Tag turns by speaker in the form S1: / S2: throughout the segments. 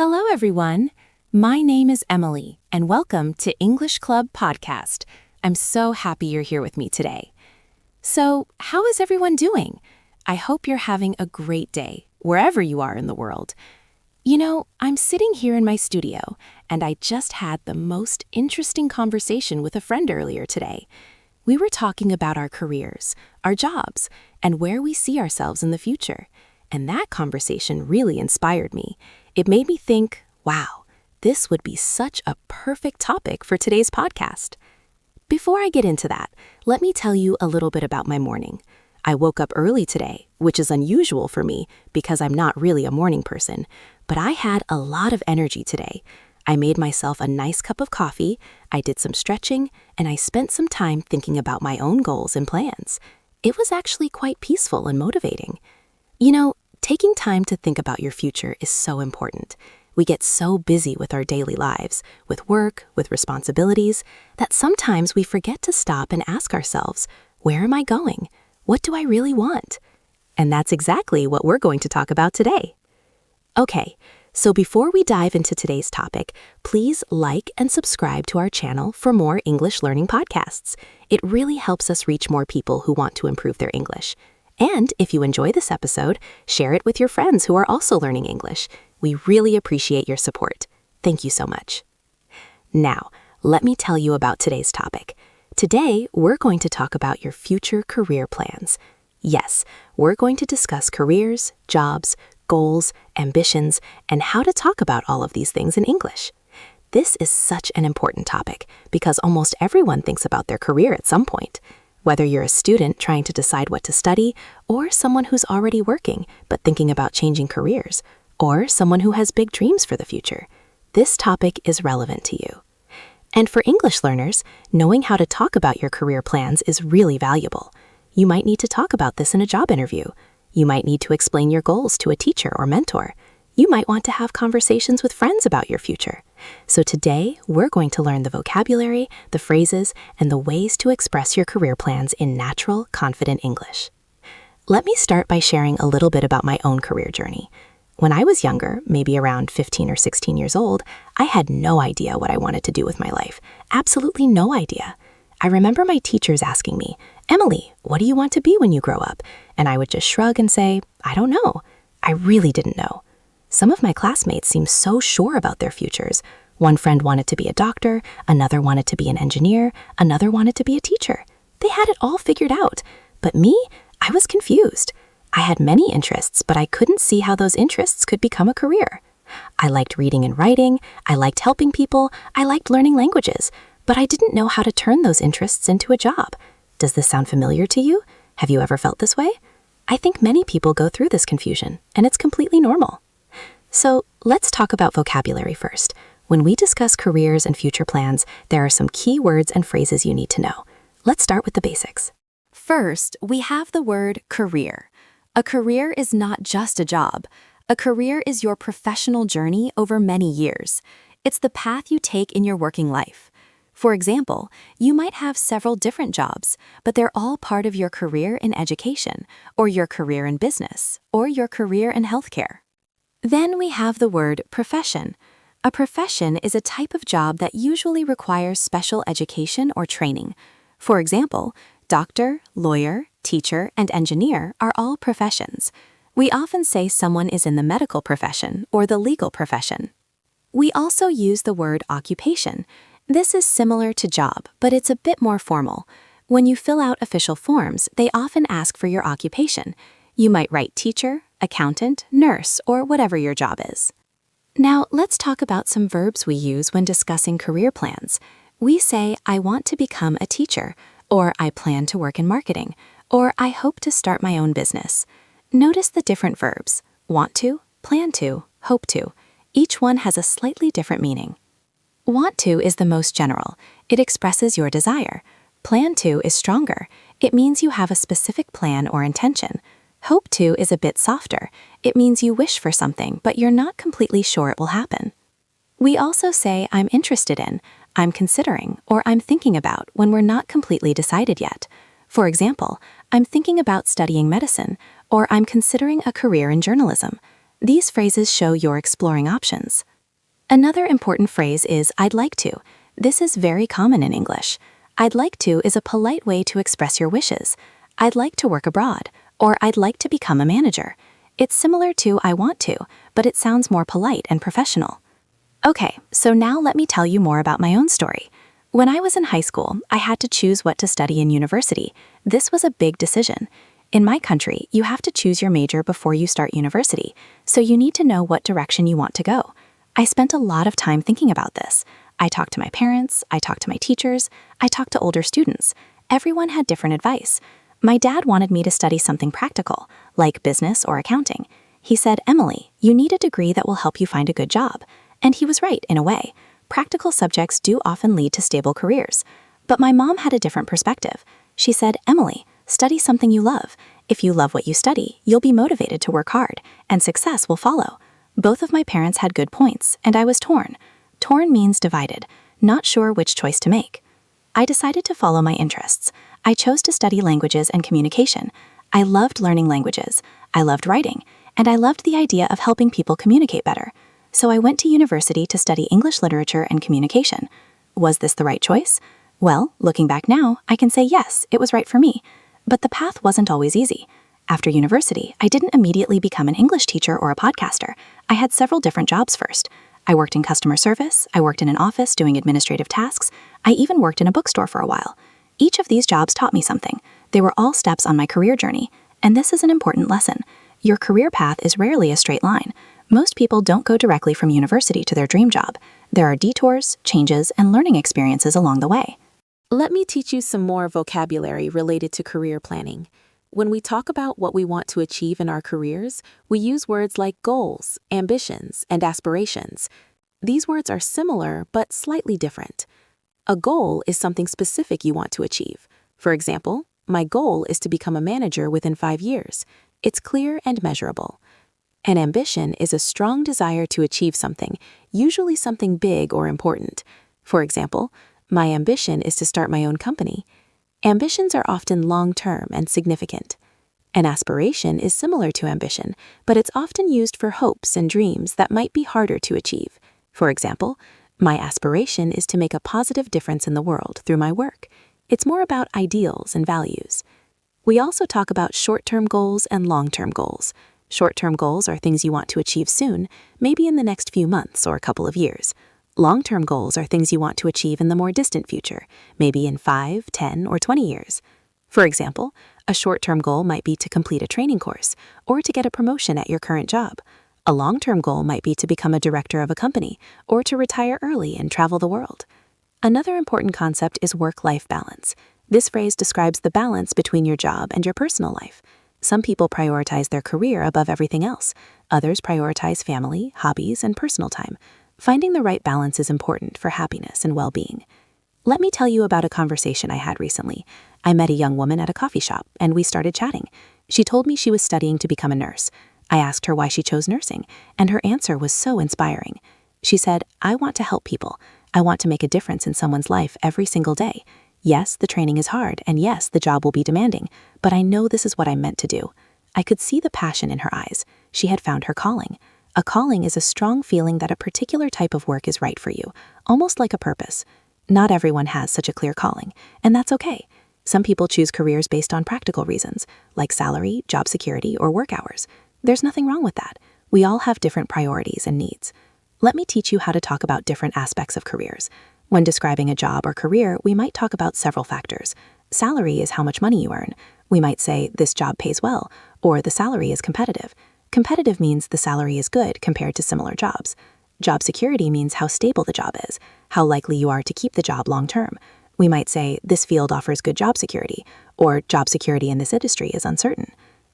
S1: Hello, everyone. My name is Emily, and welcome to English Club Podcast. I'm so happy you're here with me today. So, how is everyone doing? I hope you're having a great day, wherever you are in the world. You know, I'm sitting here in my studio, and I just had the most interesting conversation with a friend earlier today. We were talking about our careers, our jobs, and where we see ourselves in the future. And that conversation really inspired me. It made me think, wow, this would be such a perfect topic for today's podcast. Before I get into that, let me tell you a little bit about my morning. I woke up early today, which is unusual for me because I'm not really a morning person, but I had a lot of energy today. I made myself a nice cup of coffee, I did some stretching, and I spent some time thinking about my own goals and plans. It was actually quite peaceful and motivating. You know, taking time to think about your future is so important. We get so busy with our daily lives, with work, with responsibilities, that sometimes we forget to stop and ask ourselves, where am I going? What do I really want? And that's exactly what we're going to talk about today. Okay, so before we dive into today's topic, please like and subscribe to our channel for more English learning podcasts. It really helps us reach more people who want to improve their English. And if you enjoy this episode, share it with your friends who are also learning English. We really appreciate your support. Thank you so much. Now, let me tell you about today's topic. Today, we're going to talk about your future career plans. Yes, we're going to discuss careers, jobs, goals, ambitions, and how to talk about all of these things in English. This is such an important topic because almost everyone thinks about their career at some point. Whether you're a student trying to decide what to study, or someone who's already working but thinking about changing careers, or someone who has big dreams for the future, this topic is relevant to you. And for English learners, knowing how to talk about your career plans is really valuable. You might need to talk about this in a job interview. You might need to explain your goals to a teacher or mentor. You might want to have conversations with friends about your future. So today, we're going to learn the vocabulary, the phrases, and the ways to express your career plans in natural, confident English. Let me start by sharing a little bit about my own career journey. When I was younger, maybe around 15 or 16 years old, I had no idea what I wanted to do with my life. Absolutely no idea. I remember my teachers asking me, "Emily, what do you want to be when you grow up?" And I would just shrug and say, "I don't know." I really didn't know. Some of my classmates seemed so sure about their futures. One friend wanted to be a doctor, another wanted to be an engineer, another wanted to be a teacher. They had it all figured out. But me, I was confused. I had many interests, but I couldn't see how those interests could become a career. I liked reading and writing, I liked helping people, I liked learning languages, but I didn't know how to turn those interests into a job. Does this sound familiar to you? Have you ever felt this way? I think many people go through this confusion, and it's completely normal. So let's talk about vocabulary first. When we discuss careers and future plans, there are some key words and phrases you need to know. Let's start with the basics.
S2: First, we have the word career. A career is not just a job. A career is your professional journey over many years. It's the path you take in your working life. For example, you might have several different jobs, but they're all part of your career in education, or your career in business, or your career in healthcare. Then we have the word profession. A profession is a type of job that usually requires special education or training. For example, doctor, lawyer, teacher, and engineer are all professions. We often say someone is in the medical profession or the legal profession. We also use the word occupation. This is similar to job, but it's a bit more formal. When you fill out official forms, they often ask for your occupation. You might write teacher, accountant, nurse, or whatever your job is. Now, let's talk about some verbs we use when discussing career plans. We say, I want to become a teacher, or I plan to work in marketing, or I hope to start my own business. Notice the different verbs: want to, plan to, hope to. Each one has a slightly different meaning. Want to is the most general. It expresses your desire. Plan to is stronger. It means you have a specific plan or intention. Hope to is a bit softer. It means you wish for something, but you're not completely sure it will happen. We also say I'm interested in, I'm considering, or I'm thinking about when we're not completely decided yet. For example, I'm thinking about studying medicine, or I'm considering a career in journalism. These phrases show you're exploring options. Another important phrase is I'd like to. This is very common in English. I'd like to is a polite way to express your wishes. I'd like to work abroad, or I'd like to become a manager. It's similar to I want to, but it sounds more polite and professional. Okay, so now let me tell you more about my own story. When I was in high school, I had to choose what to study in university. This was a big decision. In my country, you have to choose your major before you start university, so you need to know what direction you want to go. I spent a lot of time thinking about this. I talked to my parents, I talked to my teachers, I talked to older students. Everyone had different advice. My dad wanted me to study something practical, like business or accounting. He said, "Emily, you need a degree that will help you find a good job." And he was right, in a way. Practical subjects do often lead to stable careers. But my mom had a different perspective. She said, "Emily, study something you love. If you love what you study, you'll be motivated to work hard, and success will follow." Both of my parents had good points, and I was torn. Torn means divided, not sure which choice to make. I decided to follow my interests. I chose to study languages and communication. I loved learning languages. I loved writing, and I loved the idea of helping people communicate better. So I went to university to study English literature and communication. Was this the right choice? Well, looking back now, I can say yes, it was right for me. But the path wasn't always easy. After university, I didn't immediately become an English teacher or a podcaster. I had several different jobs first. I worked in customer service, I worked in an office doing administrative tasks, I even worked in a bookstore for a while. Each of these jobs taught me something. They were all steps on my career journey. And this is an important lesson. Your career path is rarely a straight line. Most people don't go directly from university to their dream job. There are detours, changes, and learning experiences along the way.
S1: Let me teach you some more vocabulary related to career planning. When we talk about what we want to achieve in our careers, we use words like goals, ambitions, and aspirations. These words are similar but slightly different. A goal is something specific you want to achieve. For example, my goal is to become a manager within 5 years. It's clear and measurable. An ambition is a strong desire to achieve something, usually something big or important. For example, my ambition is to start my own company. Ambitions are often long-term and significant. An aspiration is similar to ambition, but it's often used for hopes and dreams that might be harder to achieve. For example, my aspiration is to make a positive difference in the world through my work. It's more about ideals and values. We also talk about short-term goals and long-term goals. Short-term goals are things you want to achieve soon, maybe in the next few months or a couple of years. Long-term goals are things you want to achieve in the more distant future, maybe in 5, 10, or 20 years. For example, a short-term goal might be to complete a training course or to get a promotion at your current job. A long-term goal might be to become a director of a company or to retire early and travel the world. Another important concept is work-life balance. This phrase describes the balance between your job and your personal life. Some people prioritize their career above everything else. Others prioritize family, hobbies, and personal time. Finding the right balance is important for happiness and well-being. Let me tell you about a conversation I had recently. I met a young woman at a coffee shop, and we started chatting. She told me she was studying to become a nurse. I asked her why she chose nursing, and her answer was so inspiring. She said, "I want to help people. I want to make a difference in someone's life every single day. Yes, the training is hard, and yes, the job will be demanding, but I know this is what I'm meant to do." I could see the passion in her eyes. She had found her calling. A calling is a strong feeling that a particular type of work is right for you, almost like a purpose. Not everyone has such a clear calling, and that's okay. Some people choose careers based on practical reasons, like salary, job security, or work hours. There's nothing wrong with that. We all have different priorities and needs. Let me teach you how to talk about different aspects of careers. When describing a job or career, we might talk about several factors. Salary is how much money you earn. We might say, this job pays well, or the salary is competitive. Competitive means the salary is good compared to similar jobs. Job security means how stable the job is, how likely you are to keep the job long term. We might say, this field offers good job security, or job security in this industry is uncertain.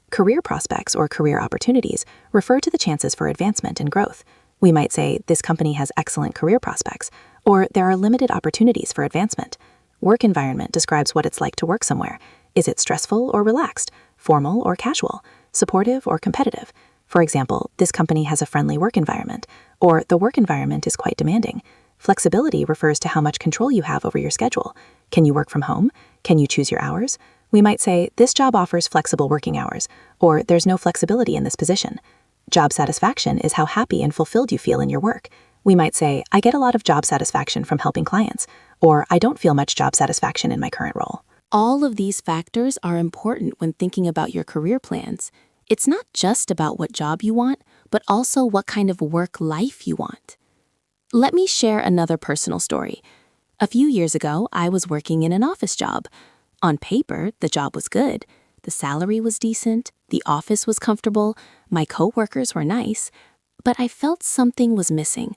S1: Career prospects or career opportunities refer to the chances for advancement and growth. We might say, this company has excellent career prospects, or there are limited opportunities for advancement. Work environment describes what it's like to work somewhere. Is it stressful or relaxed, formal or casual, supportive or competitive? For example, this company has a friendly work environment, or the work environment is quite demanding. Flexibility refers to how much control you have over your schedule. Can you work from home? Can you choose your hours? We might say, this job offers flexible working hours, or there's no flexibility in this position. Job satisfaction is how happy and fulfilled you feel in your work. We might say, I get a lot of job satisfaction from helping clients, or I don't feel much job satisfaction in my current role. All of these factors are important when thinking about your career plans. It's not just about what job you want, but also what kind of work life you want. Let me share another personal story. A few years ago, I was working in an office job. On paper, the job was good. The salary was decent, the office was comfortable, my coworkers were nice, but I felt something was missing.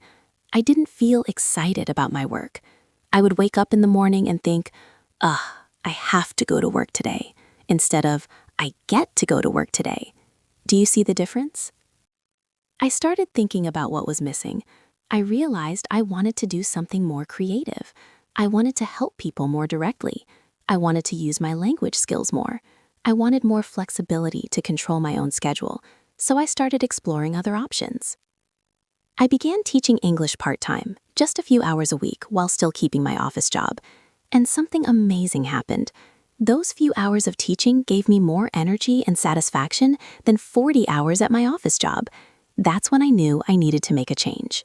S1: I didn't feel excited about my work. I would wake up in the morning and think, I have to go to work today, instead of, I get to go to work today. Do you see the difference? I started thinking about what was missing. I realized I wanted to do something more creative. I wanted to help people more directly. I wanted to use my language skills more. I wanted more flexibility to control my own schedule, so I started exploring other options. I began teaching English part-time, just a few hours a week while still keeping my office job. And something amazing happened. Those few hours of teaching gave me more energy and satisfaction than 40 hours at my office job. That's when I knew I needed to make a change.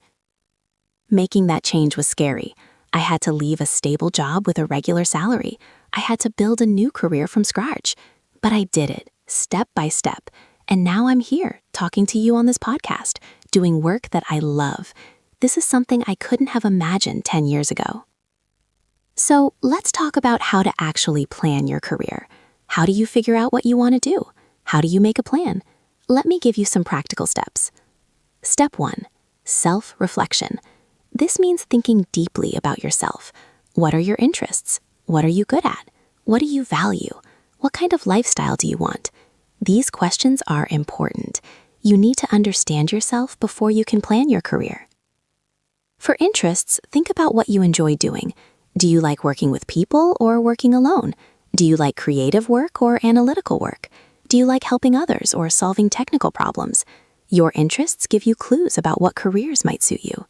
S1: Making that change was scary. I had to leave a stable job with a regular salary. I had to build a new career from scratch. But I did it, step by step. And now I'm here, talking to you on this podcast, doing work that I love. This is something I couldn't have imagined 10 years ago. So let's talk about how to actually plan your career. How do you figure out what you want to do? How do you make a plan? Let me give you some practical steps. Step 1, self-reflection. This means thinking deeply about yourself. What are your interests? What are you good at? What do you value? What kind of lifestyle do you want? These questions are important. You need to understand yourself before you can plan your career. For interests, think about what you enjoy doing. Do you like working with people or working alone? Do you like creative work or analytical work? Do you like helping others or solving technical problems? Your interests give you clues about what careers might suit you.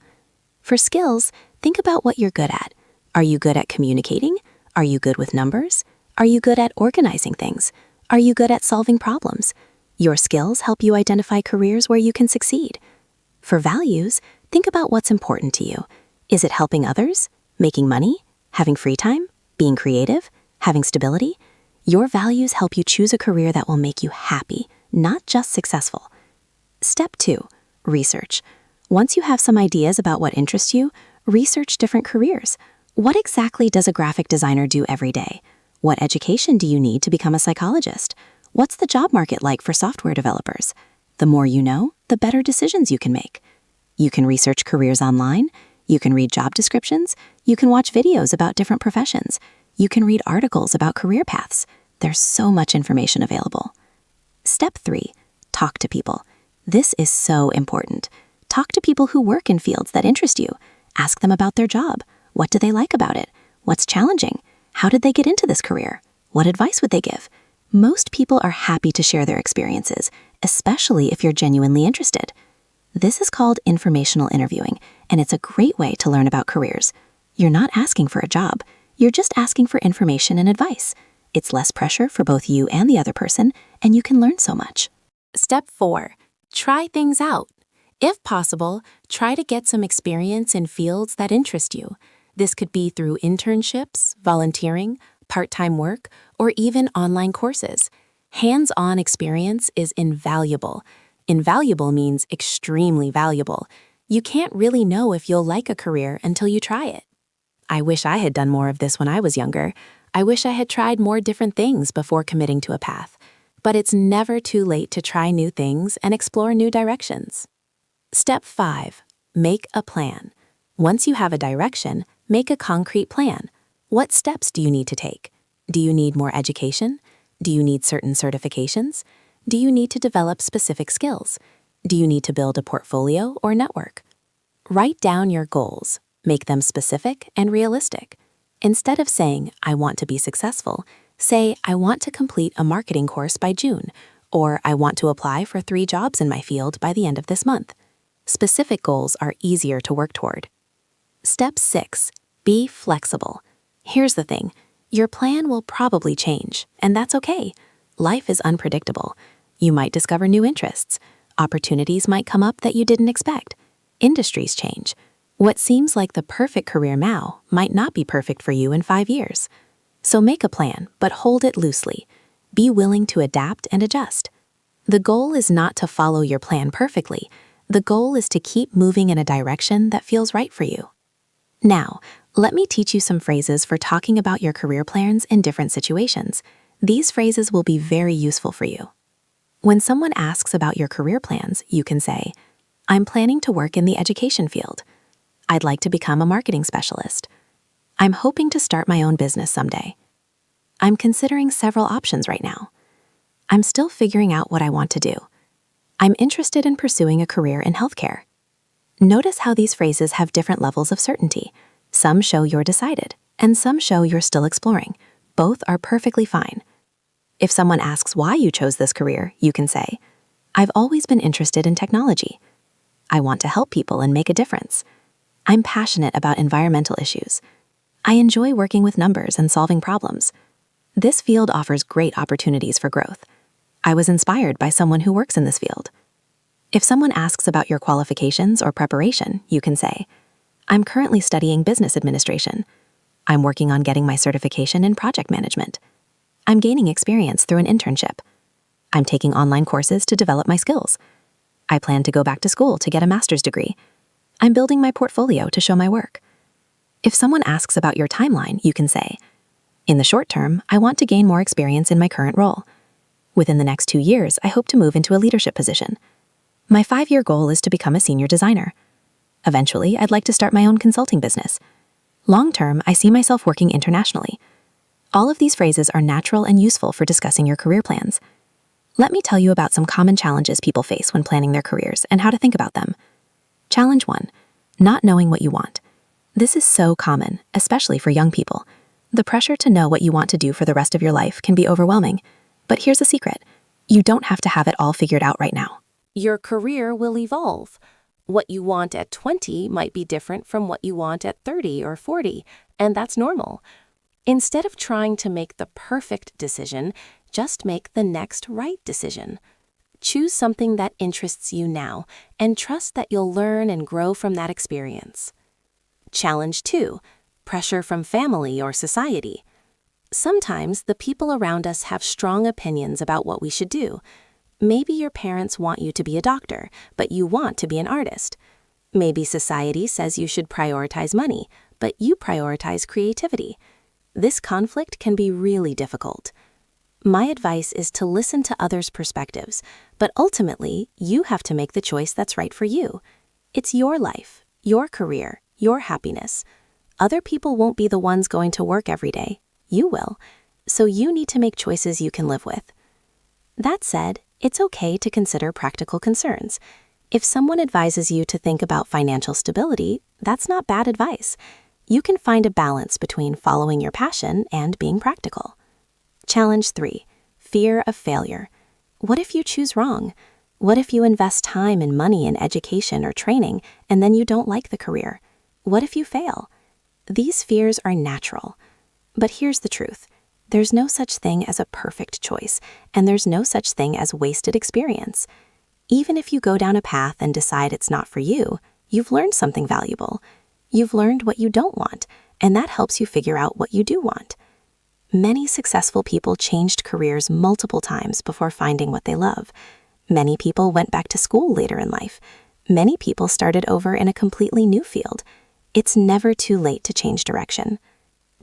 S1: For skills, think about what you're good at. Are you good at communicating? Are you good with numbers? Are you good at organizing things? Are you good at solving problems? Your skills help you identify careers where you can succeed. For values, think about what's important to you. Is it helping others? Making money? Having free time? Being creative? Having stability? Your values help you choose a career that will make you happy, not just successful. Step 2, research. Once you have some ideas about what interests you, research different careers. What exactly does a graphic designer do every day? What education do you need to become a psychologist? What's the job market like for software developers? The more you know, the better decisions you can make. You can research careers online. You can read job descriptions. You can watch videos about different professions. You can read articles about career paths. There's so much information available. Step 3, talk to people. This is so important. Talk to people who work in fields that interest you. Ask them about their job. What do they like about it? What's challenging? How did they get into this career? What advice would they give? Most people are happy to share their experiences, especially if you're genuinely interested. This is called informational interviewing, and it's a great way to learn about careers. You're not asking for a job. You're just asking for information and advice. It's less pressure for both you and the other person, and you can learn so much. Step 4, try things out. If possible, try to get some experience in fields that interest you. This could be through internships, volunteering, part-time work, or even online courses. Hands-on experience is invaluable. Invaluable means extremely valuable. You can't really know if you'll like a career until you try it. I wish I had done more of this when I was younger. I wish I had tried more different things before committing to a path. But it's never too late to try new things and explore new directions. Step 5, make a plan. Once you have a direction, make a concrete plan. What steps do you need to take? Do you need more education? Do you need certain certifications? Do you need to develop specific skills? Do you need to build a portfolio or network? Write down your goals. Make them specific and realistic. Instead of saying, I want to be successful, say, I want to complete a marketing course by June, or I want to apply for 3 jobs in my field by the end of this month. Specific goals are easier to work toward. Step 6, be flexible. Here's the thing, your plan will probably change, and that's okay. Life is unpredictable. You might discover new interests. Opportunities might come up that you didn't expect. Industries change. What seems like the perfect career now might not be perfect for you in 5 years. So make a plan, but hold it loosely. Be willing to adapt and adjust. The goal is not to follow your plan perfectly. The goal is to keep moving in a direction that feels right for you. Now, let me teach you some phrases for talking about your career plans in different situations. These phrases will be very useful for you. When someone asks about your career plans, you can say, I'm planning to work in the education field. I'd like to become a marketing specialist. I'm hoping to start my own business someday. I'm considering several options right now. I'm still figuring out what I want to do. I'm interested in pursuing a career in healthcare. Notice how these phrases have different levels of certainty. Some show you're decided, and some show you're still exploring. Both are perfectly fine. If someone asks why you chose this career, you can say, I've always been interested in technology. I want to help people and make a difference. I'm passionate about environmental issues. I enjoy working with numbers and solving problems. This field offers great opportunities for growth. I was inspired by someone who works in this field. If someone asks about your qualifications or preparation, you can say, I'm currently studying business administration. I'm working on getting my certification in project management. I'm gaining experience through an internship. I'm taking online courses to develop my skills. I plan to go back to school to get a master's degree. I'm building my portfolio to show my work. If someone asks about your timeline, you can say, in the short term, I want to gain more experience in my current role. Within the next 2 years, I hope to move into a leadership position. My 5-year goal is to become a senior designer. Eventually, I'd like to start my own consulting business. Long term, I see myself working internationally. All of these phrases are natural and useful for discussing your career plans. Let me tell you about some common challenges people face when planning their careers and how to think about them. Challenge 1, not knowing what you want. This is so common, especially for young people. The pressure to know what you want to do for the rest of your life can be overwhelming. But here's a secret. You don't have to have it all figured out right now.
S3: Your career will evolve. What you want at 20 might be different from what you want at 30 or 40, and that's normal. Instead of trying to make the perfect decision, just make the next right decision. Choose something that interests you now, and trust that you'll learn and grow from that experience. Challenge 2, pressure from family or society. Sometimes the people around us have strong opinions about what we should do. Maybe your parents want you to be a doctor, but you want to be an artist. Maybe society says you should prioritize money, but you prioritize creativity. This conflict can be really difficult. My advice is to listen to others' perspectives, but ultimately, you have to make the choice that's right for you. It's your life, your career, your happiness. Other people won't be the ones going to work every day. You will. So you need to make choices you can live with. That said, it's okay to consider practical concerns. If someone advises you to think about financial stability, that's not bad advice. You can find a balance between following your passion and being practical. Challenge 3, fear of failure. What if you choose wrong? What if you invest time and money in education or training and then you don't like the career? What if you fail? These fears are natural. But here's the truth. There's no such thing as a perfect choice, and there's no such thing as wasted experience. Even if you go down a path and decide it's not for you, you've learned something valuable. You've learned what you don't want, and that helps you figure out what you do want. Many successful people changed careers multiple times before finding what they love. Many people went back to school later in life. Many people started over in a completely new field. It's never too late to change direction.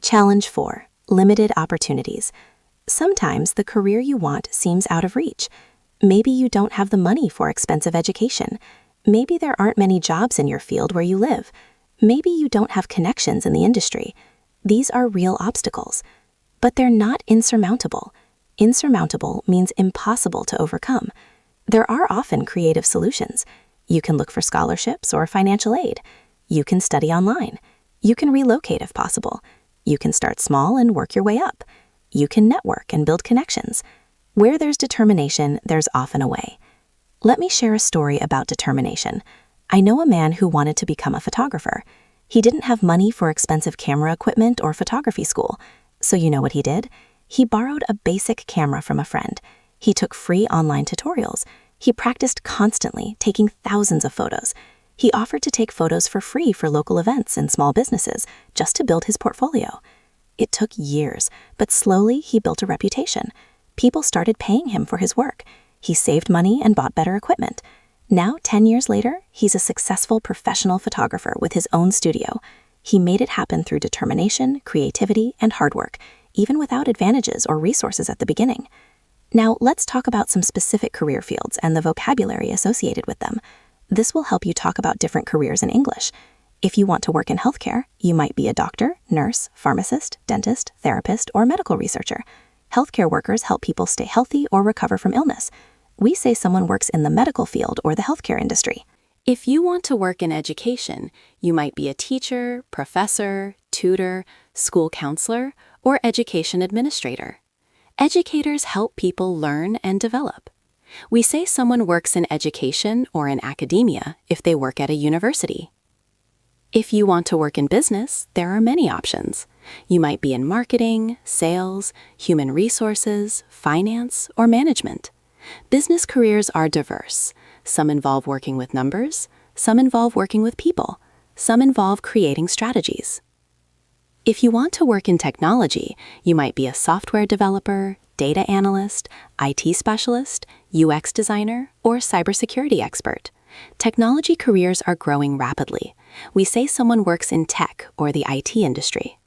S3: Challenge 4, limited opportunities. Sometimes the career you want seems out of reach. Maybe you don't have the money for expensive education. Maybe there aren't many jobs in your field where you live. Maybe you don't have connections in the industry. These are real obstacles. But they're not insurmountable. Insurmountable means impossible to overcome. There are often creative solutions. You can look for scholarships or financial aid. You can study online. You can relocate if possible. You can start small and work your way up. You can network and build connections. Where there's determination, there's often a way. Let me share a story about determination. I know a man who wanted to become a photographer. He didn't have money for expensive camera equipment or photography school. So you know what he did? He borrowed a basic camera from a friend. He took free online tutorials. He practiced constantly, taking thousands of photos.
S1: He offered to take photos for free for local events and small businesses just to build his portfolio. It took years, but slowly he built a reputation. People started paying him for his work. He saved money and bought better equipment. Now, 10 years later, he's a successful professional photographer with his own studio. He made it happen through determination, creativity, and hard work, even without advantages or resources at the beginning. Now, let's talk about some specific career fields and the vocabulary associated with them. This will help you talk about different careers in English. If you want to work in healthcare, you might be a doctor, nurse, pharmacist, dentist, therapist, or medical researcher. Healthcare workers help people stay healthy or recover from illness. We say someone works in the medical field or the healthcare industry.
S3: If you want to work in education, you might be a teacher, professor, tutor, school counselor, or education administrator. Educators help people learn and develop. We say someone works in education or in academia if they work at a university. If you want to work in business, there are many options. You might be in marketing, sales, human resources, finance, or management. Business careers are diverse. Some involve working with numbers, some involve working with people, some involve creating strategies. If you want to work in technology, you might be a software developer, data analyst, IT specialist, UX designer, or cybersecurity expert. Technology careers are growing rapidly. We say someone works in tech or the IT industry.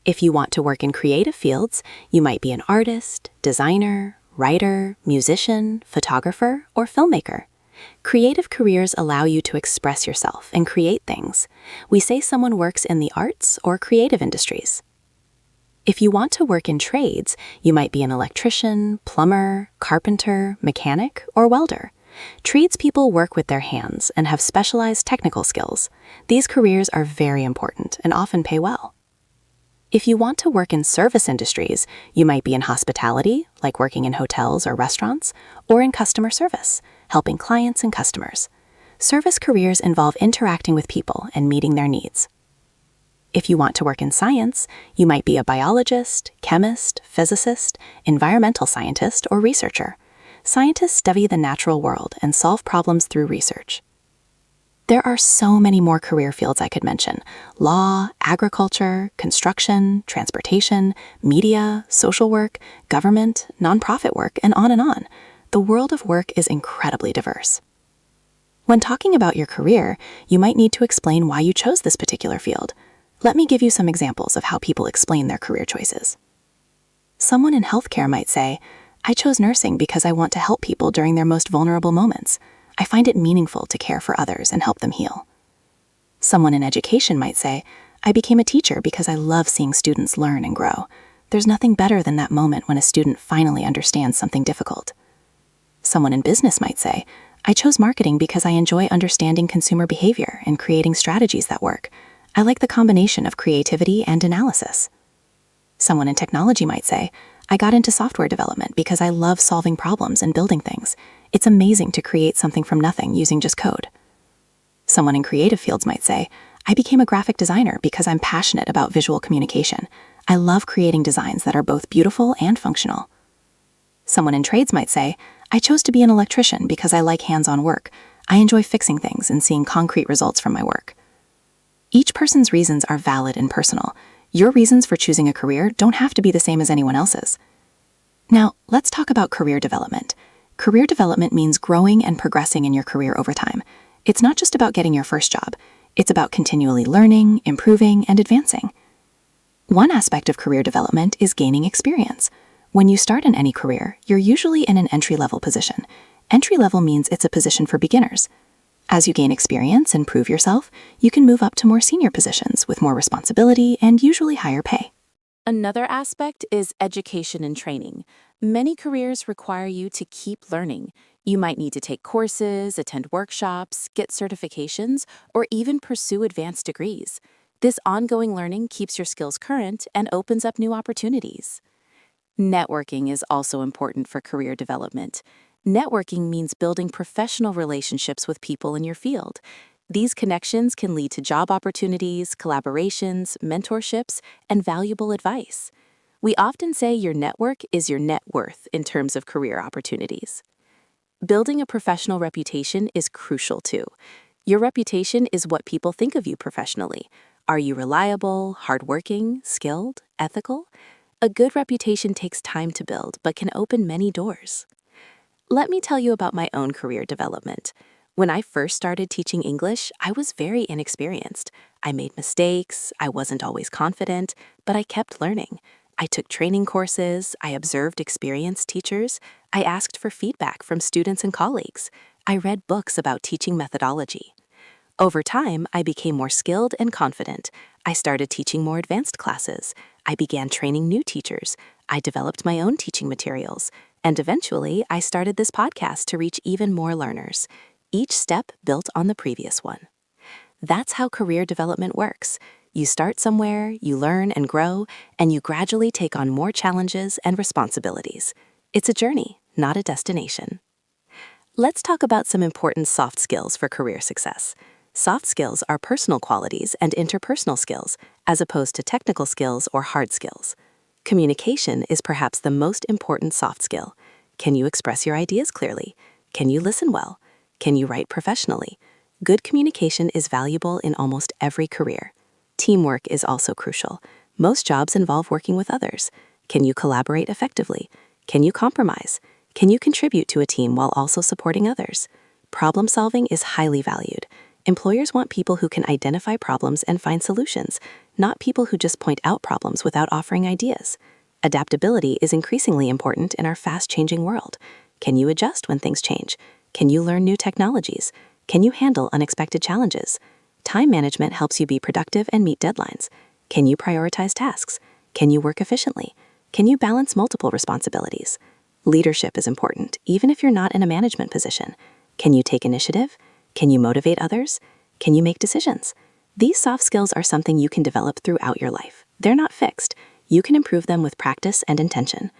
S3: If you want to work in creative fields, you might be an artist, designer, writer, musician, photographer, or filmmaker. Creative careers allow you to express yourself and create things. We say someone works in the arts or creative industries. If you want to work in trades, you might be an electrician, plumber, carpenter, mechanic, or welder. Tradespeople work with their hands and have specialized technical skills. These careers are very important and often pay well. If you want to work in service industries, you might be in hospitality, like working in hotels or restaurants, or in customer service, helping clients and customers. Service careers involve interacting with people and meeting their needs. If you want to work in science, you might be a biologist, chemist, physicist, environmental scientist, or researcher. Scientists study the natural world and solve problems through research. There are so many more career fields I could mention: law, agriculture, construction, transportation, media, social work, government, nonprofit work, and on and on. The world of work is incredibly diverse. When talking about your career, you might need to explain why you chose this particular field. Let me give you some examples of how people explain their career choices. Someone in healthcare might say, "I chose nursing because I want to help people during their most vulnerable moments. I find it meaningful to care for others and help them heal." Someone in education might say, "I became a teacher because I love seeing students learn and grow. There's nothing better than that moment when a student finally understands something difficult." Someone in business might say, "I chose marketing because I enjoy understanding consumer behavior and creating strategies that work. I like the combination of creativity and analysis." Someone in technology might say, "I got into software development because I love solving problems and building things. It's amazing to create something from nothing using just code." Someone in creative fields might say, "I became a graphic designer because I'm passionate about visual communication. I love creating designs that are both beautiful and functional." Someone in trades might say, "I chose to be an electrician because I like hands-on work. I enjoy fixing things and seeing concrete results from my work." Each person's reasons are valid and personal. Your reasons for choosing a career don't have to be the same as anyone else's. Now, let's talk about career development. Career development means growing and progressing in your career over time. It's not just about getting your first job. It's about continually learning, improving, and advancing. One aspect of career development is gaining experience. When you start in any career, you're usually in an entry-level position. Entry-level means it's a position for beginners. As you gain experience and prove yourself, you can move up to more senior positions with more responsibility and usually higher pay. Another aspect is education and training. Many careers require you to keep learning. You might need to take courses, attend workshops, get certifications, or even pursue advanced degrees. This ongoing learning keeps your skills current and opens up new opportunities. Networking is also important for career development. Networking means building professional relationships with people in your field. These connections can lead to job opportunities, collaborations, mentorships, and valuable advice. We often say your network is your net worth in terms of career opportunities. Building a professional reputation is crucial too.
S2: Your reputation is what people think of you professionally. Are you reliable, hardworking, skilled, ethical? A good reputation takes time to build, but can open many doors. Let me tell you about my own career development. When I first started teaching English, I was very inexperienced. I made mistakes, I wasn't always confident, but I kept learning. I took training courses, I observed experienced teachers, I asked for feedback from students and colleagues. I read books about teaching methodology. Over time, I became more skilled and confident. I started teaching more advanced classes. I began training new teachers. I developed my own teaching materials. And eventually, I started this podcast to reach even more learners. Each step built on the previous one. That's how career development works. You start somewhere, you learn and grow, and you gradually take on more challenges and responsibilities. It's a journey, not a destination. Let's talk about some important soft skills for career success. Soft skills are personal qualities and interpersonal skills, as opposed to technical skills or hard skills. Communication is perhaps the most important soft skill. Can you express your ideas clearly? Can you listen well? Can you write professionally? Good communication is valuable in almost every career. Teamwork is also crucial. Most jobs involve working with others. Can you collaborate effectively? Can you compromise? Can you contribute to a team while also supporting others? Problem solving is highly valued. Employers want people who can identify problems and find solutions, not people who just point out problems without offering ideas. Adaptability is increasingly important in our fast-changing world. Can you adjust when things change? Can you learn new technologies? Can you handle unexpected challenges? Time management helps you be productive and meet deadlines. Can you prioritize tasks? Can you work efficiently? Can you balance multiple responsibilities? Leadership is important, even if you're not in a management position. Can you take initiative? Can you motivate others? Can you make decisions? These soft skills are something you can develop throughout your life. They're not fixed. You can improve them with practice and intention.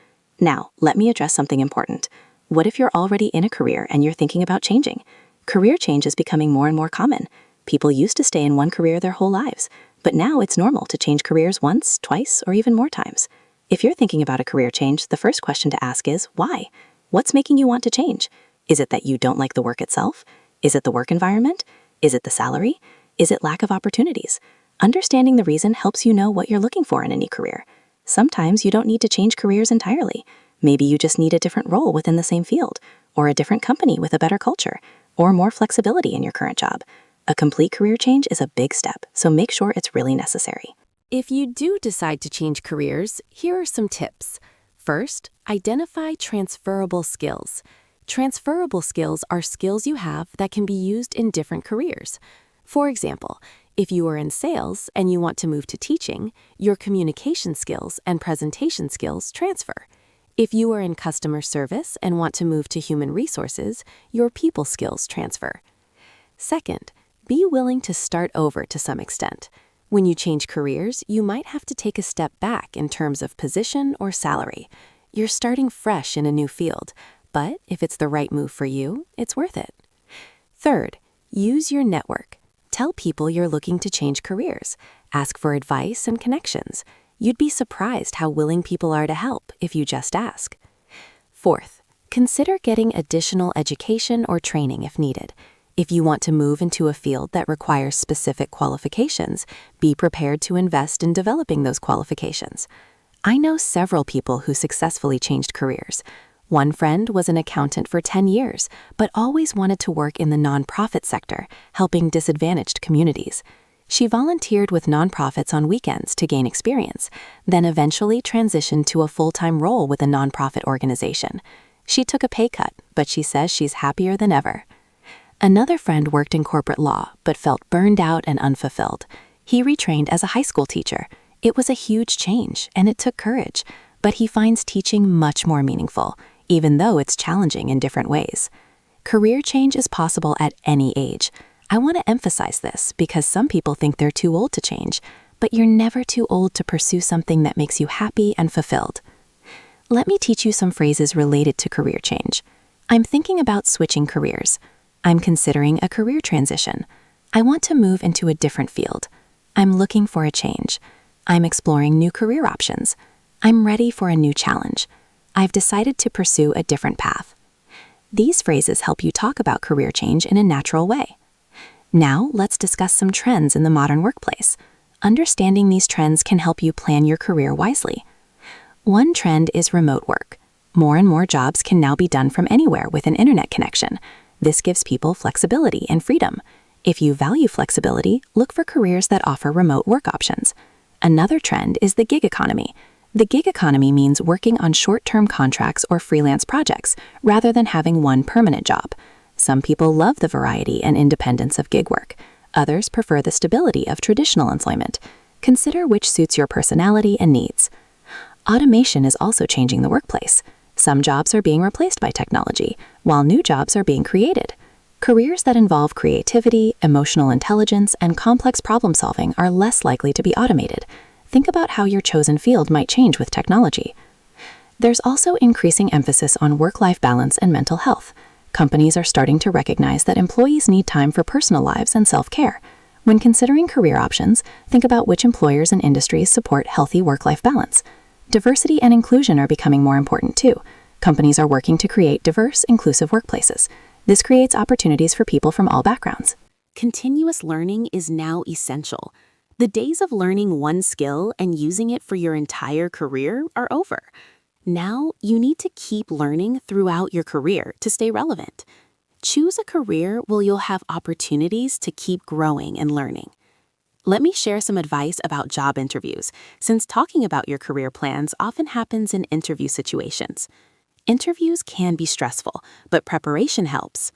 S2: Now, let me address something important. What if you're already in a career and you're thinking about changing? Career change is becoming more and more common. People used to stay in one career their whole lives, but now it's normal to change careers once, twice, or even more times. If you're thinking about a career change, the first question to ask is, why? What's making you want to change? Is it that you don't like the work itself? Is it the work environment? Is it the salary? Is it lack of opportunities? Understanding the reason helps you know what you're looking for in any career. Sometimes you don't need to change careers entirely. Maybe you just need a different role within the same field, or a different company with a better culture, or more flexibility in your current job. A complete career change is a big step, so make sure it's really necessary.
S3: If you do decide to change careers, here are some tips. First, identify transferable skills. Transferable skills are skills you have that can be used in different careers. For example, if you are in sales and you want to move to teaching, your communication skills and presentation skills transfer. If you are in customer service and want to move to human resources, your people skills transfer. Second, be willing to start over to some extent. When you change careers, you might have to take a step back in terms of position or salary. You're starting fresh in a new field, but if it's the right move for you, it's worth it. Third, use your network. Tell people you're looking to change careers. Ask for advice and connections. You'd be surprised how willing people are to help if you just ask. Fourth, consider getting additional education or training if needed. If you want to move into a field that requires specific qualifications, be prepared to invest in developing those qualifications. I know several people who successfully changed careers. One friend was an accountant for 10 years, but always wanted to work in the nonprofit sector, helping disadvantaged communities. She volunteered with nonprofits on weekends to gain experience, then eventually transitioned to a full-time role with a nonprofit organization. She took a pay cut, but she says she's happier than ever. Another friend worked in corporate law, but felt burned out and unfulfilled. He retrained as a high school teacher. It was a huge change, and it took courage, but he finds teaching much more meaningful, even though it's challenging in different ways. Career change is possible at any age. I want to emphasize this because some people think they're too old to change, but you're never too old to pursue something that makes you happy and fulfilled. Let me teach you some phrases related to career change. I'm thinking about switching careers. I'm considering a career transition. I want to move into a different field. I'm looking for a change. I'm exploring new career options. I'm ready for a new challenge. I've decided to pursue a different path. These phrases help you talk about career change in a natural way.
S1: Now, let's discuss some trends in the modern workplace. Understanding these trends can help you plan your career wisely. One trend is remote work. More and more jobs can now be done from anywhere with an internet connection. This gives people flexibility and freedom. If you value flexibility, look for careers that offer remote work options. Another trend is the gig economy. The gig economy means working on short-term contracts or freelance projects rather than having one permanent job. Some people love the variety and independence of gig work. Others prefer the stability of traditional employment. Consider which suits your personality and needs. Automation is also changing the workplace. Some jobs are being replaced by technology, while new jobs are being created. Careers that involve creativity, emotional intelligence, and complex problem-solving are less likely to be automated. Think about how your chosen field might change with technology. There's also increasing emphasis on work-life balance and mental health. Companies are starting to recognize that employees need time for personal lives and self-care. When considering career options, think about which employers and industries support healthy work-life balance. Diversity and inclusion are becoming more important too. Companies are working to create diverse, inclusive workplaces. This creates opportunities for people from all backgrounds.
S3: Continuous learning is now essential. The days of learning one skill and using it for your entire career are over. Now, you need to keep learning throughout your career to stay relevant. Choose a career where you'll have opportunities to keep growing and learning. Let me share some advice about job interviews, since talking about your career plans often happens in interview situations. Interviews can be stressful, but preparation helps.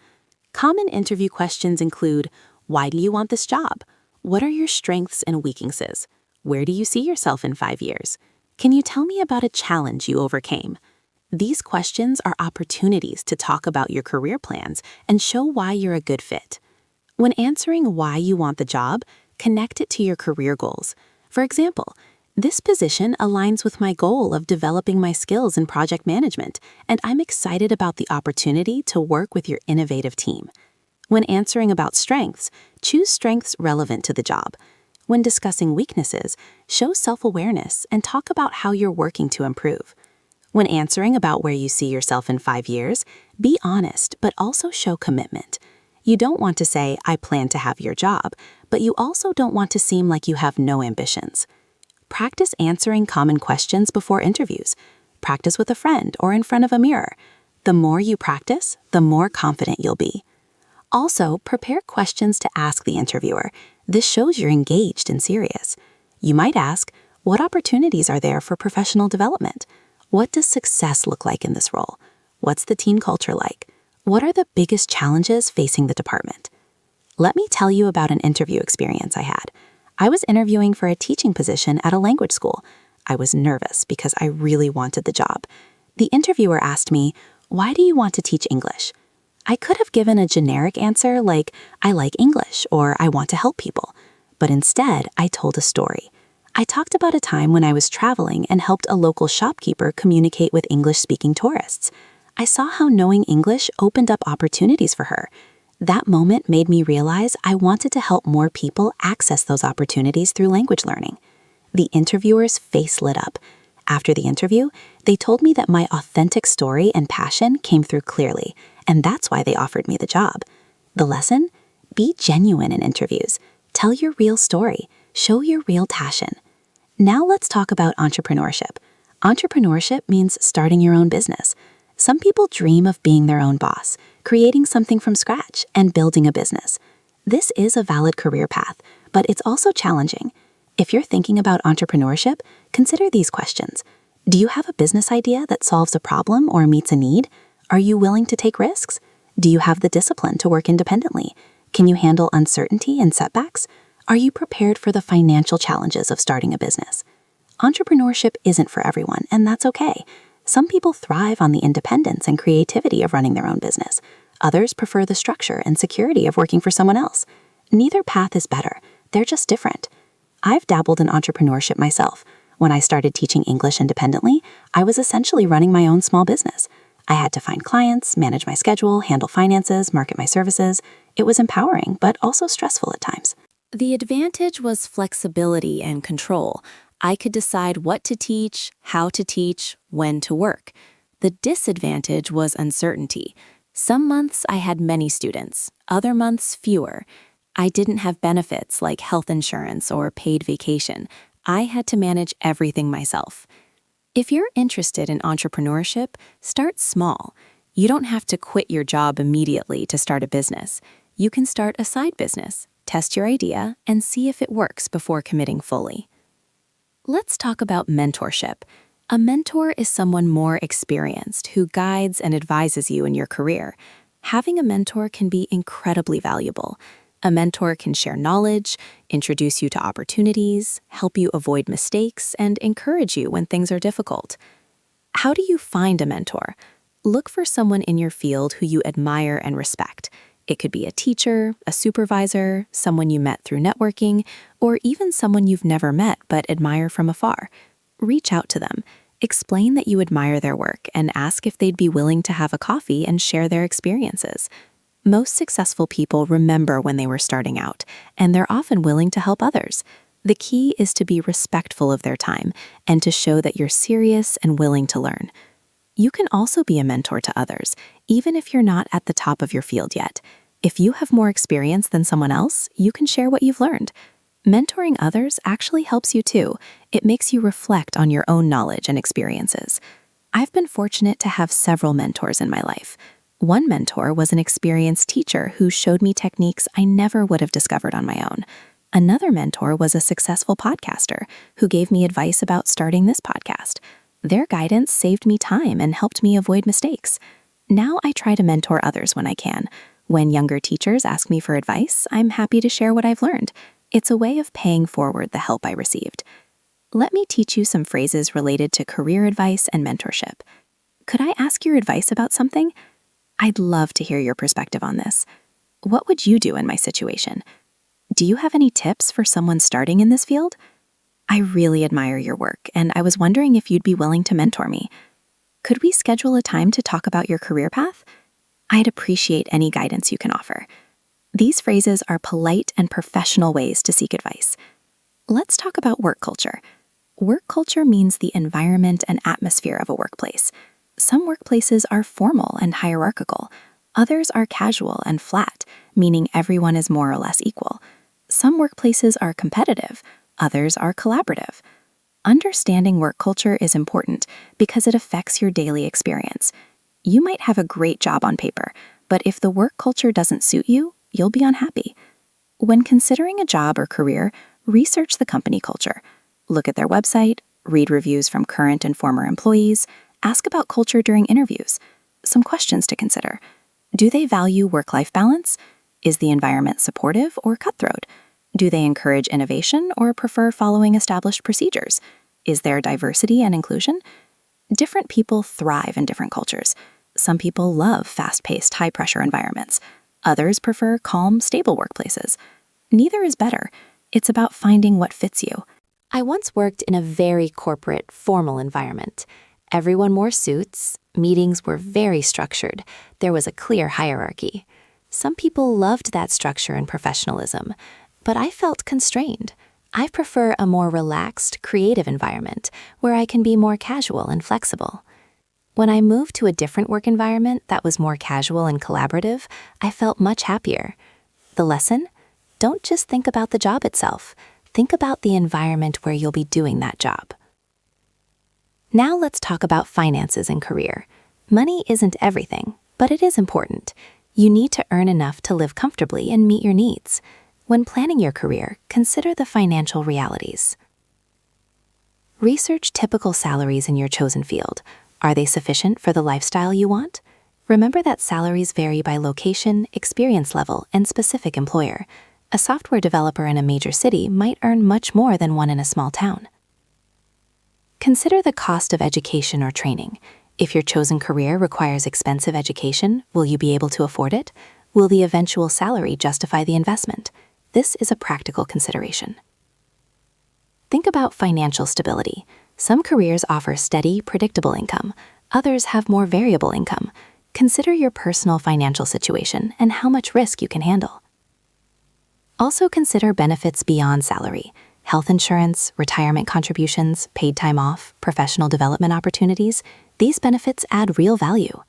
S3: Common interview questions include, why do you want this job? What are your strengths and weaknesses? Where do you see yourself in 5 years? Can you tell me about a challenge you overcame? These questions are opportunities to talk about your career plans and show why you're a good fit. When answering why you want the job, connect it to your career goals. For example, this position aligns with my goal of developing my skills in project management, and I'm excited about the opportunity to work with your innovative team. When answering about strengths, choose strengths relevant to the job. When discussing weaknesses, show self-awareness and talk about how you're working to improve. When answering about where you see yourself in 5 years, be honest but also show commitment. You don't want to say, I plan to have your job, but you also don't want to seem like you have no ambitions. Practice answering common questions before interviews. Practice with a friend or in front of a mirror. The more you practice, the more confident you'll be. Also, prepare questions to ask the interviewer. This shows you're engaged and serious. You might ask, what opportunities are there for professional development? What does success look like in this role? What's the team culture like? What are the biggest challenges facing the department? Let me tell you about an interview experience I had. I was interviewing for a teaching position at a language school. I was nervous because I really wanted the job. The interviewer asked me, why do you want to teach English? I could have given a generic answer like, I like English or I want to help people. But instead, I told a story. I talked about a time when I was traveling and helped a local shopkeeper communicate with English-speaking tourists. I saw how knowing English opened up opportunities for her. That moment made me realize I wanted to help more people access those opportunities through language learning. The interviewer's face lit up. After the interview, they told me that my authentic story and passion came through clearly, and that's why they offered me the job. The lesson? Be genuine in interviews. Tell your real story. Show your real passion. Now let's talk about entrepreneurship. Entrepreneurship means starting your own business. Some people dream of being their own boss, creating something from scratch, and building a business. This is a valid career path, but it's also challenging. If you're thinking about entrepreneurship, consider these questions. Do you have a business idea that solves a problem or meets a need? Are you willing to take risks? Do you have the discipline to work independently? Can you handle uncertainty and setbacks? Are you prepared for the financial challenges of starting a business? Entrepreneurship isn't for everyone, and that's okay. Some people thrive on the independence and creativity of running their own business. Others prefer the structure and security of working for someone else. Neither path is better. They're just different. I've dabbled in entrepreneurship myself. When I started teaching English independently, I was essentially running my own small business. I had to find clients, manage my schedule, handle finances, market my services. It was empowering, but also stressful at times.
S2: The advantage was flexibility and control. I could decide what to teach, how to teach, when to work. The disadvantage was uncertainty. Some months I had many students, other months fewer.
S1: I didn't have benefits like health insurance or paid vacation. I had to manage everything myself. If you're interested in entrepreneurship, start small. You don't have to quit your job immediately to start a business. You can start a side business, test your idea, and see if it works before committing fully. Let's talk about mentorship. A mentor is someone more experienced who guides and advises you in your career. Having a mentor can be incredibly valuable. A mentor can share knowledge, introduce you to opportunities, help you avoid mistakes, and encourage you when things are difficult. How do you find a mentor? Look for someone in your field who you admire and respect. It could be a teacher, a supervisor, someone you met through networking, or even someone you've never met but admire from afar. Reach out to them. Explain that you admire their work and ask if they'd be willing to have a coffee and share their experiences. Most successful people remember when they were starting out, and they're often willing to help others. The key is to be respectful of their time and to show that you're serious and willing to learn. You can also be a mentor to others, even if you're not at the top of your field yet. If you have more experience than someone else, you can share what you've learned. Mentoring others actually helps you too. It makes you reflect on your own knowledge and experiences. I've been fortunate to have several mentors in my life. One mentor was an experienced teacher who showed me techniques I never would have discovered on my own. Another mentor was a successful podcaster who gave me advice about starting this podcast. Their guidance saved me time and helped me avoid mistakes. Now I try to mentor others when I can. When younger teachers ask me for advice, I'm happy to share what I've learned. It's a way of paying forward the help I received. Let me teach you some phrases related to career advice and mentorship. Could I ask your advice about something? I'd love to hear your perspective on this. What would you do in my situation? Do you have any tips for someone starting in this field? I really admire your work, and I was wondering if you'd be willing to mentor me. Could we schedule a time to talk about your career path? I'd appreciate any guidance you can offer. These phrases are polite and professional ways to seek advice. Let's talk about work culture. Work culture means the environment and atmosphere of a workplace. Some workplaces are formal and hierarchical. Others are casual and flat, meaning everyone is more or less equal. Some workplaces are competitive. Others are collaborative. Understanding work culture is important because it affects your daily experience. You might have a great job on paper, but if the work culture doesn't suit you, you'll be unhappy. When considering a job or career, research the company culture. Look at their website, read reviews from current and former employees, ask about culture during interviews. Some questions to consider. Do they value work-life balance? Is the environment supportive or cutthroat? Do they encourage innovation or prefer following established procedures? Is there diversity and inclusion? Different people thrive in different cultures. Some people love fast-paced, high-pressure environments. Others prefer calm, stable workplaces. Neither is better. It's about finding what fits you.
S3: I once worked in a very corporate, formal environment. Everyone wore suits, meetings were very structured, there was a clear hierarchy. Some people loved that structure and professionalism, but I felt constrained. I prefer a more relaxed, creative environment where I can be more casual and flexible. When I moved to a different work environment that was more casual and collaborative, I felt much happier. The lesson? Don't just think about the job itself. Think about the environment where you'll be doing that job. Now let's talk about finances and career. Money isn't everything, but it is important. You need to earn enough to live comfortably and meet your needs. When planning your career, consider the financial realities. Research typical salaries in your chosen field. Are they sufficient for the lifestyle you want? Remember that salaries vary by location, experience level, and specific employer. A software developer in a major city might earn much more than one in a small town. Consider the cost of education or training. If your chosen career requires expensive education, will you be able to afford it? Will the eventual salary justify the investment? This is a practical consideration. Think about financial stability. Some careers offer steady, predictable income. Others have more variable income. Consider your personal financial situation and how much risk you can handle. Also consider benefits beyond salary. Health insurance, retirement contributions, paid time off, professional development opportunities. These benefits add real value.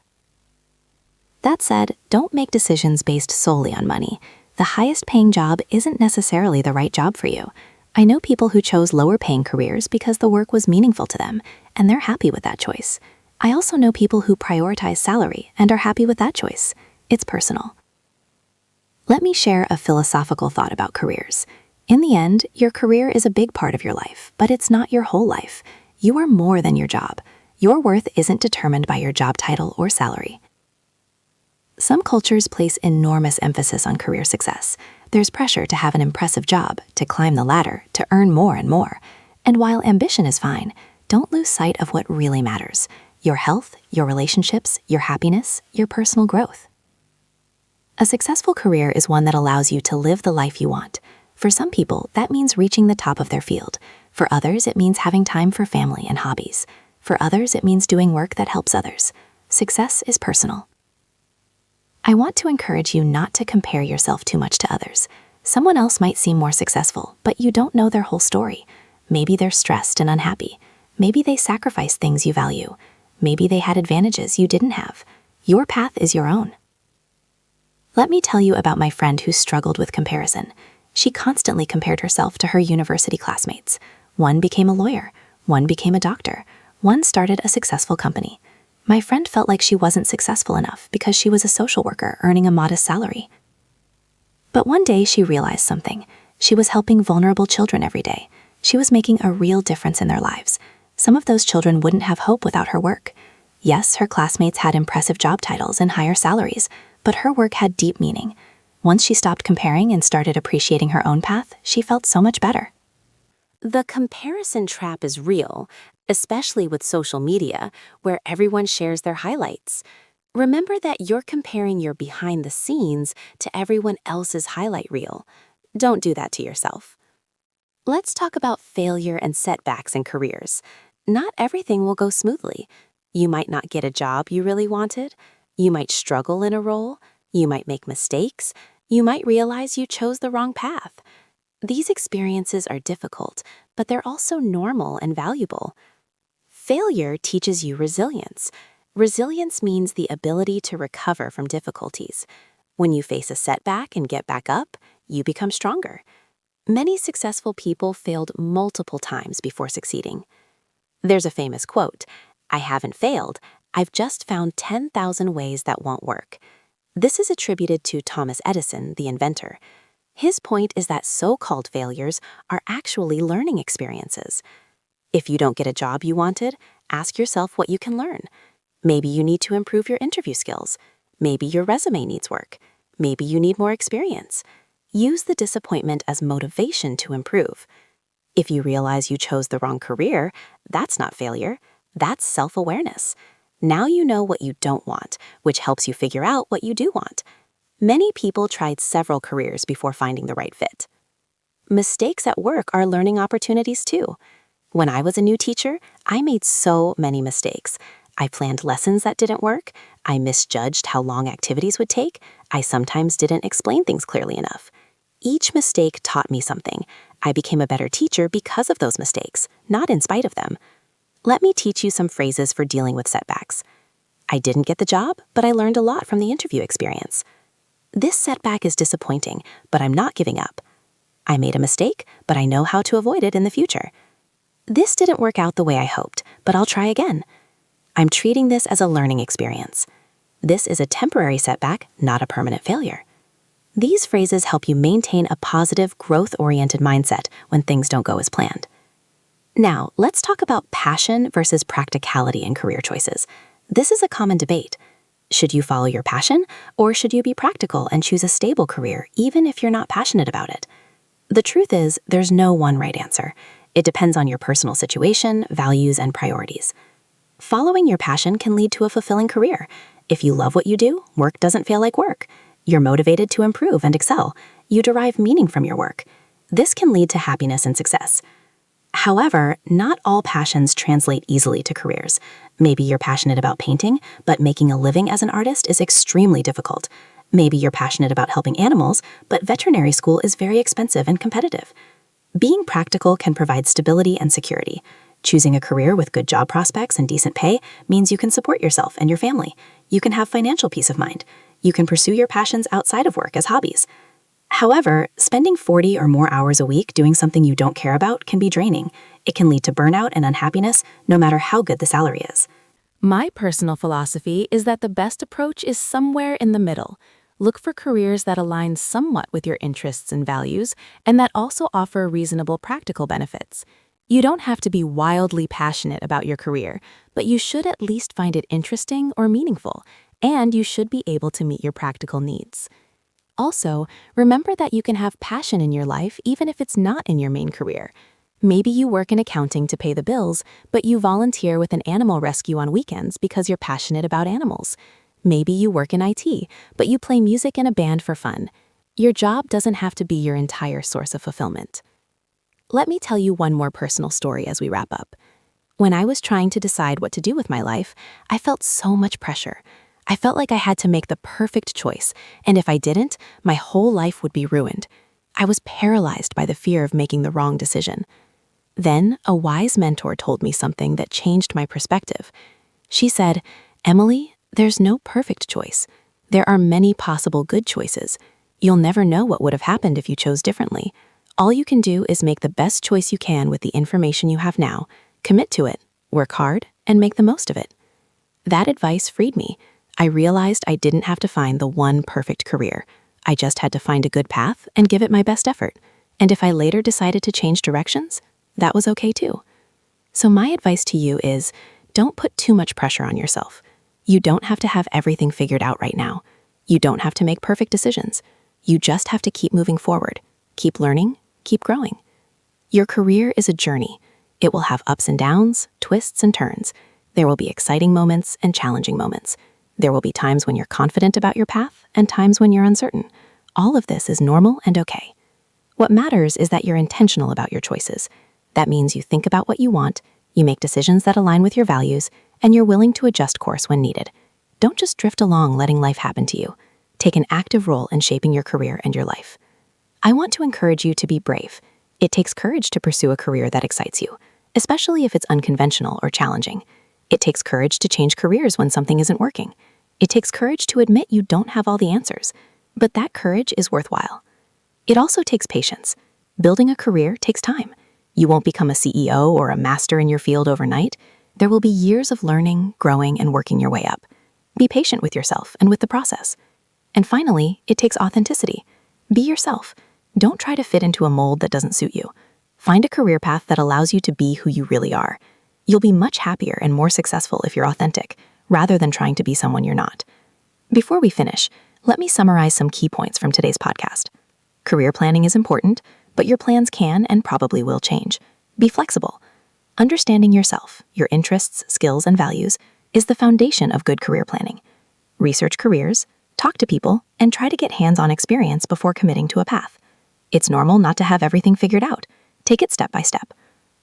S3: That said, don't make decisions based solely on money.
S2: the highest paying job isn't necessarily the right job for you. I know people who chose lower paying careers because the work was meaningful to them, and they're happy with that choice. I also know people who prioritize salary and are happy with that choice. It's personal. Let me share a philosophical thought about careers. In the end, your career is a big part of your life, but it's not your whole life. You are more than your job. Your worth isn't determined by your job title or salary. Some cultures place enormous emphasis on career success. There's pressure to have an impressive job, to climb the ladder, to earn more and more. And while ambition is fine, don't lose sight of what really matters: your health, your relationships, your happiness, your personal growth. A successful career is one that allows you to live the life you want. For some people, that means reaching the top of their field. For others, it means having time for family and hobbies. For others, it means doing work that helps others. Success is personal. I want to encourage you not to compare yourself too much to others. Someone else might seem more successful, but you don't know their whole story. Maybe they're stressed and unhappy. Maybe they sacrificed things you value. Maybe they had advantages you didn't have. Your path is your own. Let me tell you about my friend who struggled with comparison. She constantly compared herself to her university classmates. One became a lawyer. One became a doctor. One started a successful company. My friend felt like she wasn't successful enough because she was a social worker earning a modest salary. But one day she realized something. She was helping vulnerable children every day. She was making a real difference in their lives. Some of those children wouldn't have hope without her work. Yes, her classmates had impressive job titles and higher salaries, but her work had deep meaning. Once she stopped comparing and started appreciating her own path, she felt so much better.
S3: The comparison trap is real, especially with social media, where everyone shares their highlights. Remember that you're comparing your behind the scenes to everyone else's highlight reel. Don't do that to yourself. Let's talk about failure and setbacks in careers. Not everything will go smoothly. You might not get a job you really wanted. You might struggle in a role. You might make mistakes. You might realize you chose the wrong path. These experiences are difficult, but they're also normal and valuable. Failure teaches you resilience. Resilience means the ability to recover from difficulties. When you face a setback and get back up, you become stronger. Many successful people failed multiple times before succeeding. There's a famous quote, "I haven't failed, I've just found 10,000 ways that won't work." This is attributed to Thomas Edison, the inventor. His point is that so-called failures are actually learning experiences. If you don't get a job you wanted, ask yourself what you can learn. Maybe you need to improve your interview skills. Maybe your resume needs work. Maybe you need more experience. Use the disappointment as motivation to improve. If you realize you chose the wrong career, that's not failure. That's self-awareness. Now you know what you don't want, which helps you figure out what you do want. Many people tried several careers before finding the right fit. Mistakes at work are learning opportunities too. When I was a new teacher, I made so many mistakes. I planned lessons that didn't work. I misjudged how long activities would take. I sometimes didn't explain things clearly enough. Each mistake taught me something. I became a better teacher because of those mistakes, not in spite of them. Let me teach you some phrases for dealing with setbacks. I didn't get the job, but I learned a lot from the interview experience. This setback is disappointing, but I'm not giving up. I made a mistake, but I know how to avoid it in the future. This didn't work out the way I hoped, but I'll try again. I'm treating this as a learning experience. This is a temporary setback, not a permanent failure. These phrases help you maintain a positive, growth-oriented mindset when things don't go as planned. Now, let's talk about passion versus practicality in career choices. This is a common debate. Should you follow your passion, or should you be practical and choose a stable career even if you're not passionate about it? The truth is, there's no one right answer. It depends on your personal situation, values, and priorities. Following your passion can lead to a fulfilling career. If you love what you do, work doesn't feel like work. You're motivated to improve and excel. You derive meaning from your work. This can lead to happiness and success. However, not all passions translate easily to careers. Maybe you're passionate about painting, but making a living as an artist is extremely difficult. Maybe you're passionate about helping animals, but veterinary school is very expensive and competitive. Being practical can provide stability and security. Choosing a career with good job prospects and decent pay means you can support yourself and your family. You can have financial peace of mind. You can pursue your passions outside of work as hobbies.
S4: However, spending 40 or more hours a week doing something you don't care about can be draining. It can lead to burnout and unhappiness, no matter how good the salary is.
S1: My personal philosophy is that the best approach is somewhere in the middle. Look for careers that align somewhat with your interests and values, and that also offer reasonable practical benefits. You don't have to be wildly passionate about your career, but you should at least find it interesting or meaningful, and you should be able to meet your practical needs. Also, remember that you can have passion in your life even if it's not in your main career. Maybe you work in accounting to pay the bills, but you volunteer with an animal rescue on weekends because you're passionate about animals. Maybe you work in IT, but you play music in a band for fun. Your job doesn't have to be your entire source of fulfillment. Let me tell you one more personal story as we wrap up. When I was trying to decide what to do with my life, I felt so much pressure. I felt like I had to make the perfect choice, and if I didn't, my whole life would be ruined. I was paralyzed by the fear of making the wrong decision. Then, a wise mentor told me something that changed my perspective. She said, "Emily, there's no perfect choice. There are many possible good choices. You'll never know what would have happened if you chose differently. All you can do is make the best choice you can with the information you have now, commit to it, work hard, and make the most of it." That advice freed me. I realized I didn't have to find the one perfect career. I just had to find a good path and give it my best effort. And if I later decided to change directions, that was okay too. So my advice to you is, don't put too much pressure on yourself. You don't have to have everything figured out right now. You don't have to make perfect decisions. You just have to keep moving forward, keep learning, keep growing. Your career is a journey. It will have ups and downs, twists and turns. There will be exciting moments and challenging moments. There will be times when you're confident about your path and times when you're uncertain. All of this is normal and okay. What matters is that you're intentional about your choices. That means you think about what you want, you make decisions that align with your values, and you're willing to adjust course when needed. Don't just drift along letting life happen to you. Take an active role in shaping your career and your life. I want to encourage you to be brave. It takes courage to pursue a career that excites you, especially if it's unconventional or challenging. It takes courage to change careers when something isn't working. It takes courage to admit you don't have all the answers, but that courage is worthwhile. It also takes patience. Building a career takes time. You won't become a CEO or a master in your field overnight. There will be years of learning, growing, and working your way up. Be patient with yourself and with the process. And finally, it takes authenticity. Be yourself. Don't try to fit into a mold that doesn't suit you. Find a career path that allows you to be who you really are. You'll be much happier and more successful if you're authentic, rather than trying to be someone you're not. Before we finish, let me summarize some key points from today's podcast. Career planning is important, but your plans can and probably will change. Be flexible. Understanding yourself, your interests, skills, and values is the foundation of good career planning. Research careers, talk to people, and try to get hands-on experience before committing to a path. It's normal not to have everything figured out. Take it step by step.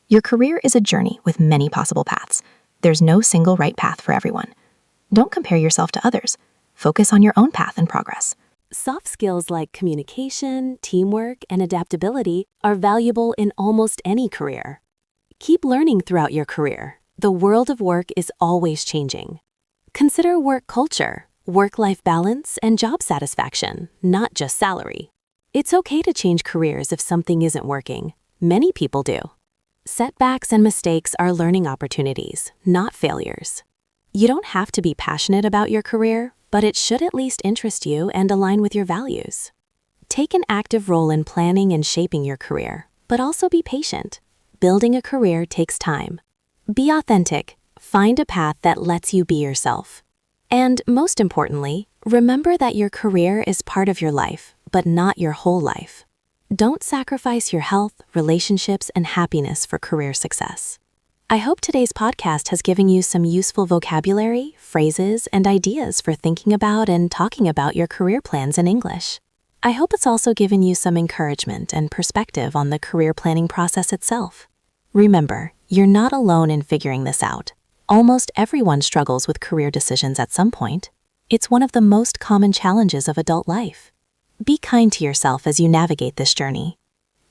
S1: Your career is a journey with many possible paths. There's no single right path for everyone. Don't compare yourself to others. Focus on your own path and progress.
S3: Soft skills like communication, teamwork, and adaptability are valuable in almost any career. Keep learning throughout your career. The world of work is always changing. Consider work culture, work-life balance, and job satisfaction, not just salary. It's okay to change careers if something isn't working. Many people do. Setbacks and mistakes are learning opportunities, not failures. You don't have to be passionate about your career, but it should at least interest you and align with your values. Take an active role in planning and shaping your career, but also be patient. Building a career takes time. Be authentic. Find a path that lets you be yourself. And most importantly, remember that your career is part of your life, but not your whole life. Don't sacrifice your health, relationships, and happiness for career success. I hope today's podcast has given you some useful vocabulary, phrases, and ideas for thinking about and talking about your career plans in English. I hope it's also given you some encouragement and perspective on the career planning process itself. Remember, you're not alone in figuring this out. Almost everyone struggles with career decisions at some point. It's one of the most common challenges of adult life. Be kind to yourself as you navigate this journey.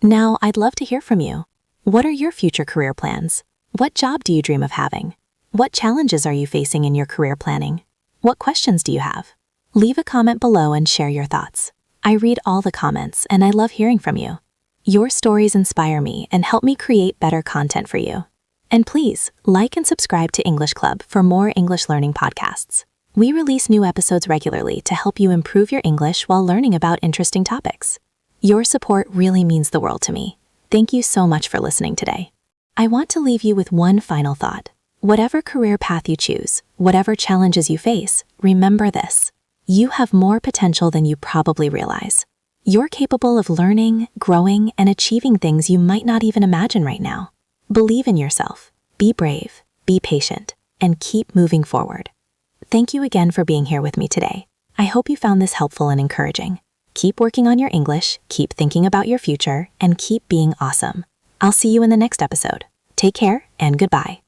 S3: Now, I'd love to hear from you. What are your future career plans? What job do you dream of having? What challenges are you facing in your career planning? What questions do you have? Leave a comment below and share your thoughts.
S1: I read all the comments and I love hearing from you. Your stories inspire me and help me create better content for you. And please, like and subscribe to English Club for more English learning podcasts. We release new episodes regularly to help you improve your English while learning about interesting topics. Your support really means the world to me. Thank you so much for listening today. I want to leave you with one final thought. Whatever career path you choose, whatever challenges you face, remember this. You have more potential than you probably realize. You're capable of learning, growing, and achieving things you might not even imagine right now. Believe in yourself, be brave, be patient, and keep moving forward. Thank you again for being here with me today. I hope you found this helpful and encouraging. Keep working on your English, keep thinking about your future, and keep being awesome. I'll see you in the next episode. Take care and goodbye.